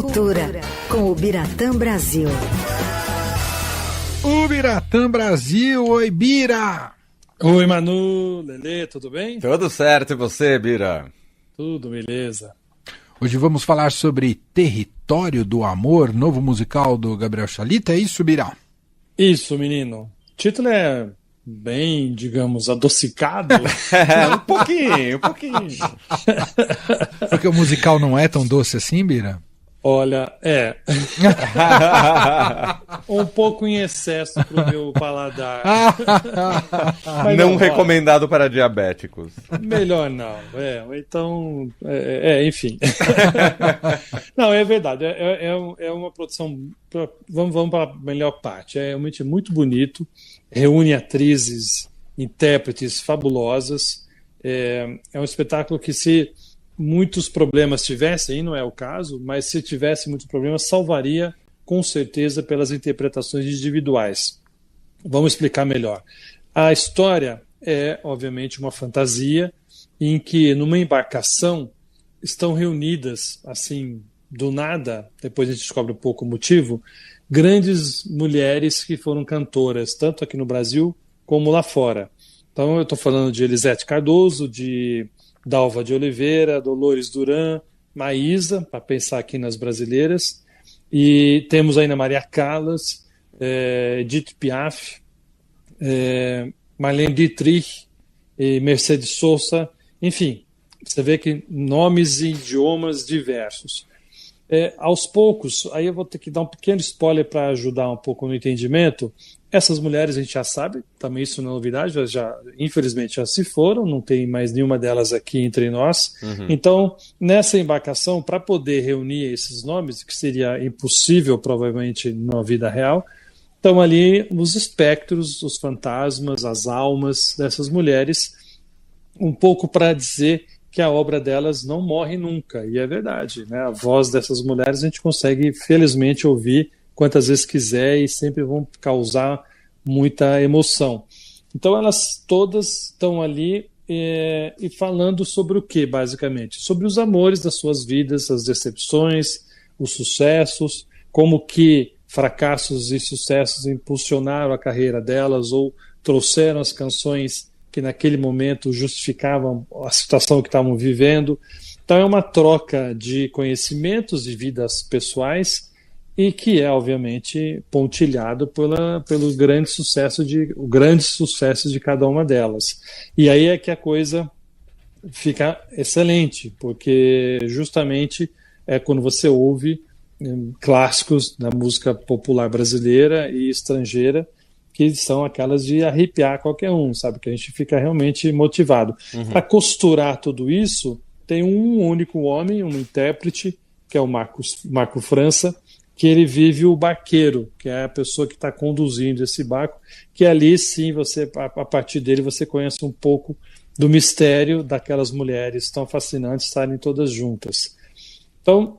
Cultura, com o Biratã Brasil. O Biratã Brasil, oi Bira! Oi Manu, Lelê, tudo bem? Tudo certo, e você, Bira? Tudo, beleza. Hoje vamos falar sobre Território do Amor, novo musical do Gabriel Chalita, é isso, Bira? Isso, menino. O título é bem, digamos, adocicado. Um pouquinho. Porque o musical não é tão doce assim, Bira? Olha, um pouco em excesso pro meu paladar. Mas não recomendado para diabéticos. Melhor não, então, enfim. Não, é verdade, é uma produção, vamos para a melhor parte, é realmente muito bonito, reúne atrizes, intérpretes fabulosas, é um espetáculo que se muitos problemas tivesse, aí não é o caso, mas se tivesse muitos problemas, salvaria com certeza pelas interpretações individuais. Vamos explicar melhor. A história é, obviamente, uma fantasia em que, numa embarcação, estão reunidas, assim, do nada, depois a gente descobre um pouco o motivo, grandes mulheres que foram cantoras, tanto aqui no Brasil como lá fora. Então, eu estou falando de Elisete Cardoso, de Dalva de Oliveira, Dolores Duran, Maísa, para pensar aqui nas brasileiras, e temos ainda Maria Callas, Edith Piaf, Marlene Dietrich, Mercedes Sosa, enfim, você vê que nomes e idiomas diversos. Aos poucos, aí eu vou ter que dar um pequeno spoiler para ajudar um pouco no entendimento. Essas mulheres a gente já sabe, também isso não é novidade, infelizmente já se foram, não tem mais nenhuma delas aqui entre nós. Uhum. Então, nessa embarcação, para poder reunir esses nomes, que seria impossível provavelmente na vida real, estão ali os espectros, os fantasmas, as almas dessas mulheres, um pouco para dizer que a obra delas não morre nunca, e é verdade, né? A voz dessas mulheres a gente consegue, felizmente, ouvir quantas vezes quiser e sempre vão causar muita emoção. Então elas todas estão ali e falando sobre o que, basicamente? Sobre os amores das suas vidas, as decepções, os sucessos, como que fracassos e sucessos impulsionaram a carreira delas ou trouxeram as canções que naquele momento justificavam a situação que estavam vivendo. Então é uma troca de conhecimentos de vidas pessoais e que é, obviamente, pontilhado pelo grande sucesso de cada uma delas. E aí é que a coisa fica excelente, porque justamente é quando você ouve clássicos da música popular brasileira e estrangeira, que são aquelas de arrepiar qualquer um, sabe? Que a gente fica realmente motivado. Uhum. Para costurar tudo isso, tem um único homem, um intérprete, que é o Marco França, que ele vive o barqueiro, que é a pessoa que está conduzindo esse barco, que ali sim, a partir dele, você conhece um pouco do mistério daquelas mulheres tão fascinantes estarem todas juntas. Então,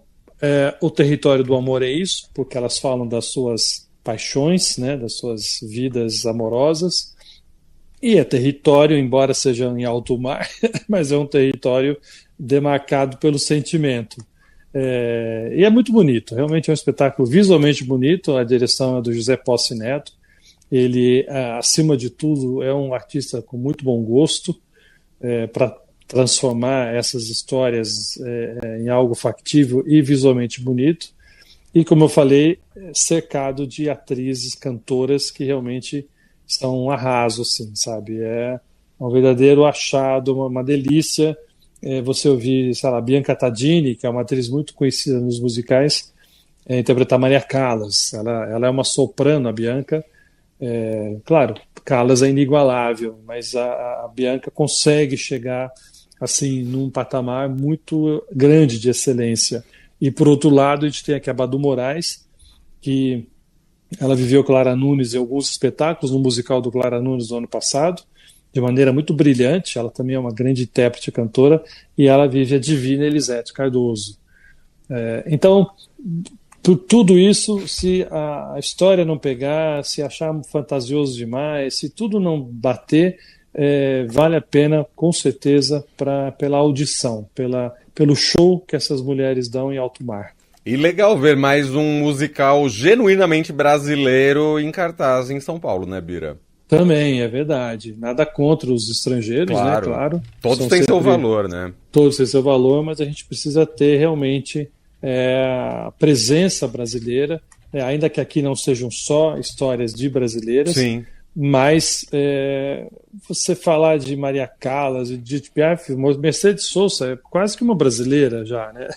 o Território do Amor é isso, porque elas falam das suas paixões, né, das suas vidas amorosas, e é território, embora seja em alto mar, mas é um território demarcado pelo sentimento. E é muito bonito, realmente é um espetáculo visualmente bonito. A direção é do José Posse Neto. Ele, acima de tudo, é um artista com muito bom gosto para transformar essas histórias em algo factível e visualmente bonito. E, como eu falei, cercado de atrizes, cantoras que realmente são um arraso, assim, sabe? É um verdadeiro achado, uma delícia. Você ouvir, sei lá, Bianca Tadini, que é uma atriz muito conhecida nos musicais, interpretar Maria Callas. Ela é uma soprano, a Bianca. Claro, Callas é inigualável, mas a Bianca consegue chegar assim num patamar muito grande de excelência. E, por outro lado, a gente tem aqui a Badu Moraes, que ela viveu Clara Nunes em alguns espetáculos, no musical do Clara Nunes do ano passado, de maneira muito brilhante. Ela também é uma grande intérprete e cantora, e ela vive a divina Elisete Cardoso. Então, tudo isso, se a história não pegar, se achar fantasioso demais, se tudo não bater, vale a pena, com certeza, pela audição, pelo show que essas mulheres dão em alto mar. E legal ver mais um musical genuinamente brasileiro em cartaz em São Paulo, né, Bira? Também, é verdade. Nada contra os estrangeiros, Claro. né? Claro. Todos São têm seu sempre- valor, né? Todos têm seu valor, mas a gente precisa ter realmente a presença brasileira, ainda que aqui não sejam só histórias de brasileiras, Sim. mas você falar de Maria Callas e de Edith Piaf, Mercedes Sosa é quase que uma brasileira já, né?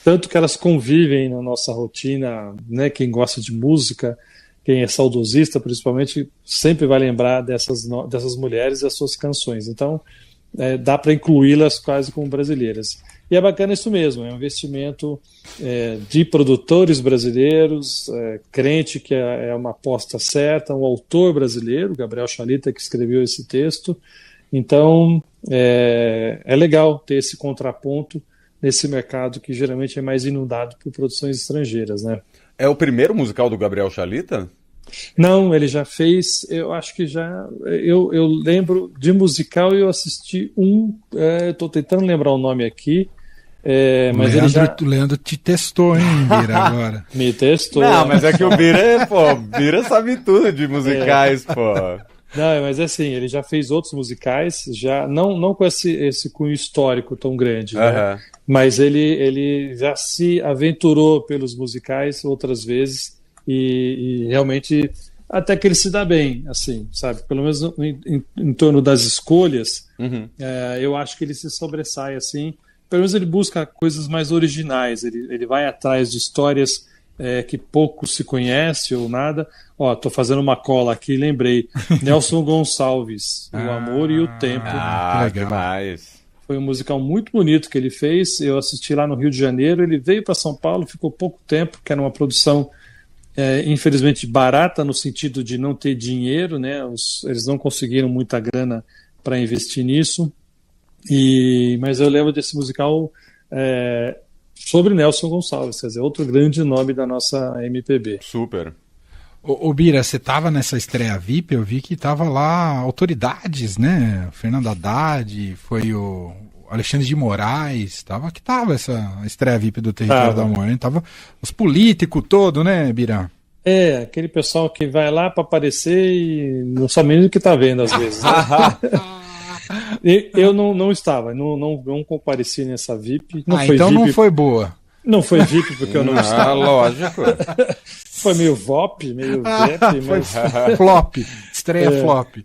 Tanto que elas convivem na nossa rotina, né? Quem gosta de música, quem é saudosista, principalmente, sempre vai lembrar dessas mulheres e as suas canções. Então, dá para incluí-las quase como brasileiras. E é bacana isso mesmo, é um investimento de produtores brasileiros, crente que é uma aposta certa, um autor brasileiro, Gabriel Chalita, que escreveu esse texto. Então, é legal ter esse contraponto nesse mercado que geralmente é mais inundado por produções estrangeiras, né? É o primeiro musical do Gabriel Chalita? Não, ele já fez, eu acho que já. Eu lembro de musical e eu assisti estou tentando lembrar o nome aqui, mas ele já Leandro te testou, hein, Bira, agora. me testou. Não, mas é que o Bira sabe tudo de musicais, pô. Não, mas assim, ele já fez outros musicais, já não com esse cunho histórico tão grande, né? Aham. Mas ele já se aventurou pelos musicais outras vezes e realmente até que ele se dá bem, assim, sabe? Pelo menos em torno das escolhas, Uhum. eu acho que ele se sobressai assim. Pelo menos ele busca coisas mais originais, ele vai atrás de histórias que pouco se conhece ou nada. Ó, tô fazendo uma cola aqui, lembrei. Nelson Gonçalves, O Amor e o Tempo. Ah, legal. demais. Foi um musical muito bonito que ele fez. Eu assisti lá no Rio de Janeiro. Ele veio para São Paulo, ficou pouco tempo, que era uma produção, infelizmente, barata no sentido de não ter dinheiro, né? Eles não conseguiram muita grana para investir nisso. Mas eu lembro desse musical sobre Nelson Gonçalves, quer dizer, outro grande nome da nossa MPB. Super. Ô Bira, você tava nessa estreia VIP, eu vi que tava lá autoridades, né? Fernando Haddad, foi o Alexandre de Moraes, tava essa estreia VIP do Território do Amor, né? Tava os políticos todos, né, Bira? Aquele pessoal que vai lá para aparecer e não sabe nem o que tá vendo às vezes, né? Eu não estava, não compareci nessa VIP. Não foi então VIP, não foi boa. não foi VIP porque eu não estava. Lógico. Foi meio VOP, meio VEP, Foi mas flop, estreia flop.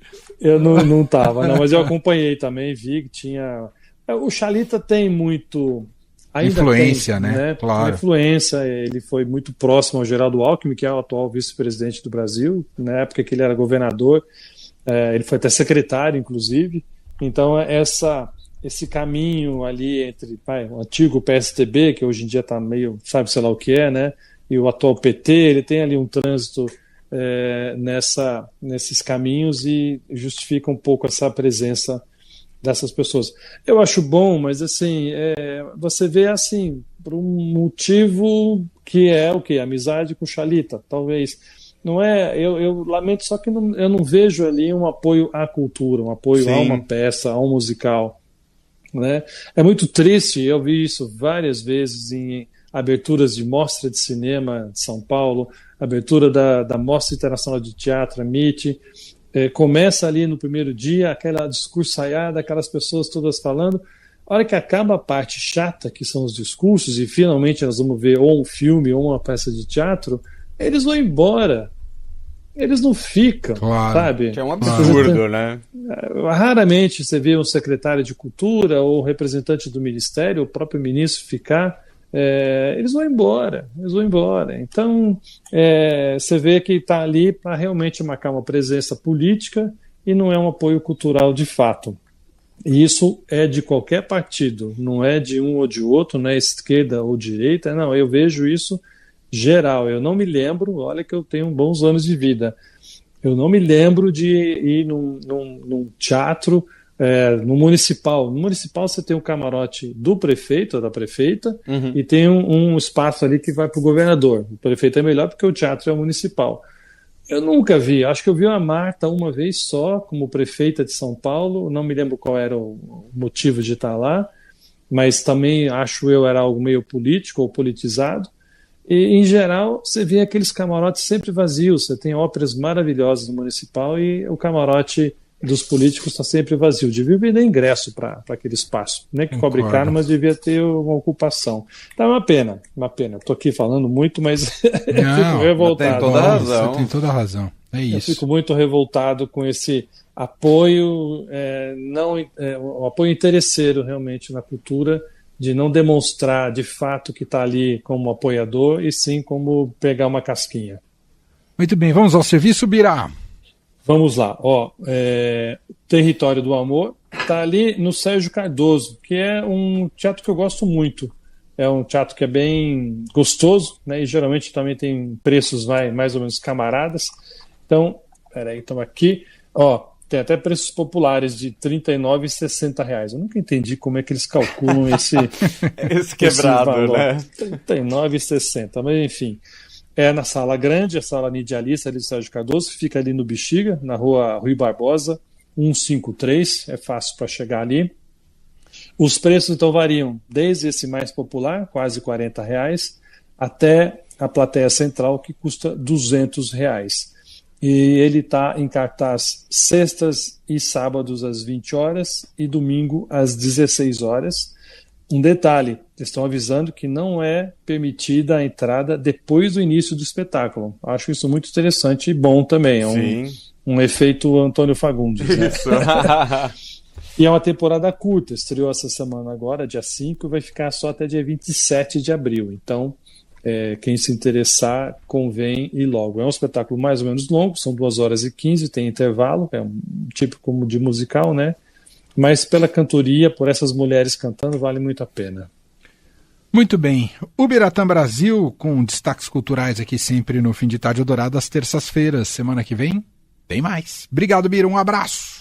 eu não estava. Não, mas eu acompanhei também, vi que tinha. O Chalita tem muito. Ainda Influência, tem, né? Claro. Influência, ele foi muito próximo ao Geraldo Alckmin, que é o atual vice-presidente do Brasil, na época que ele era governador. Ele foi até secretário, inclusive. Então, esse caminho ali entre o antigo PSDB, que hoje em dia está meio, sabe, sei lá o que é, né? E o atual PT, ele tem ali um trânsito nesses caminhos e justifica um pouco essa presença dessas pessoas. Eu acho bom, mas assim, você vê assim, por um motivo que é o quê? Amizade com o Chalita, talvez. Não é, eu lamento, só que eu não vejo ali um apoio à cultura, um apoio Sim. a uma peça, a um musical, né? É muito triste, eu vi isso várias vezes em aberturas de mostra de cinema de São Paulo, abertura da Mostra Internacional de Teatro, a MIT, começa ali no primeiro dia, aquela discursaiada, aquelas pessoas todas falando, a hora que acaba a parte chata, que são os discursos, e finalmente nós vamos ver ou um filme ou uma peça de teatro, eles vão embora. Eles não ficam, Claro. sabe? Que é um absurdo, né? Raramente você vê um secretário de cultura ou representante do ministério, o próprio ministro ficar. Eles vão embora. Então, você vê que está ali para realmente marcar uma presença política e não é um apoio cultural de fato. E isso é de qualquer partido, não é de um ou de outro, não é esquerda ou direita, não, eu vejo isso geral. Eu não me lembro, olha que eu tenho bons anos de vida, eu não me lembro de ir num teatro, no municipal. No municipal você tem o camarote do prefeito ou da prefeita, e tem um espaço ali que vai para o governador. O prefeito é melhor porque o teatro é municipal. Eu nunca vi, acho que eu vi a Marta uma vez só como prefeita de São Paulo, não me lembro qual era o motivo de estar lá, mas também, acho eu, era algo meio político ou politizado. E, em geral, você vê aqueles camarotes sempre vazios. Você tem óperas maravilhosas no Municipal e o camarote dos políticos está sempre vazio. Devia vender ingresso para aquele espaço. Nem que cobre caro, mas devia ter uma ocupação. Então é uma pena, uma pena. Estou aqui falando muito, mas eu fico revoltado. Tem toda a razão. Você tem toda a razão. É isso. Eu fico muito revoltado com esse apoio, um apoio interesseiro realmente na cultura, de não demonstrar de fato que está ali como apoiador, e sim como pegar uma casquinha. Muito bem, vamos ao serviço, Birá. Vamos lá, Território do Amor está ali no Sérgio Cardoso, que é um teatro que eu gosto muito. É um teatro que é bem gostoso, né? E geralmente também tem preços mais ou menos camaradas. Então, peraí, estamos aqui. Tem até preços populares de R$ 39 e R$ 60. Eu nunca entendi como é que eles calculam esse quebrado, esse valor. né? R$ 39 e 60, mas enfim. É na Sala Grande, a Sala Nidialista ali do Sérgio Cardoso, fica ali no Bexiga, na rua Rui Barbosa, 153, é fácil para chegar ali. Os preços então variam desde esse mais popular, quase R$ 40, até a plateia central, que custa R$ 200. E ele está em cartaz sextas e sábados às 20 horas e domingo às 16 horas. Um detalhe, eles estão avisando que não é permitida a entrada depois do início do espetáculo. Acho isso muito interessante e bom também. É um efeito Antônio Fagundes. Né? Isso. E é uma temporada curta, estreou essa semana agora, dia 5, e vai ficar só até dia 27 de abril. Então, quem se interessar, convém ir logo. É um espetáculo mais ou menos longo, são 2h15, tem intervalo, é um tipo como de musical, né? Mas pela cantoria, por essas mulheres cantando, vale muito a pena. Muito bem. O Biratã Brasil, com destaques culturais aqui sempre no Fim de Tarde Dourado, às terças-feiras. Semana que vem, tem mais. Obrigado, Bira. Um abraço.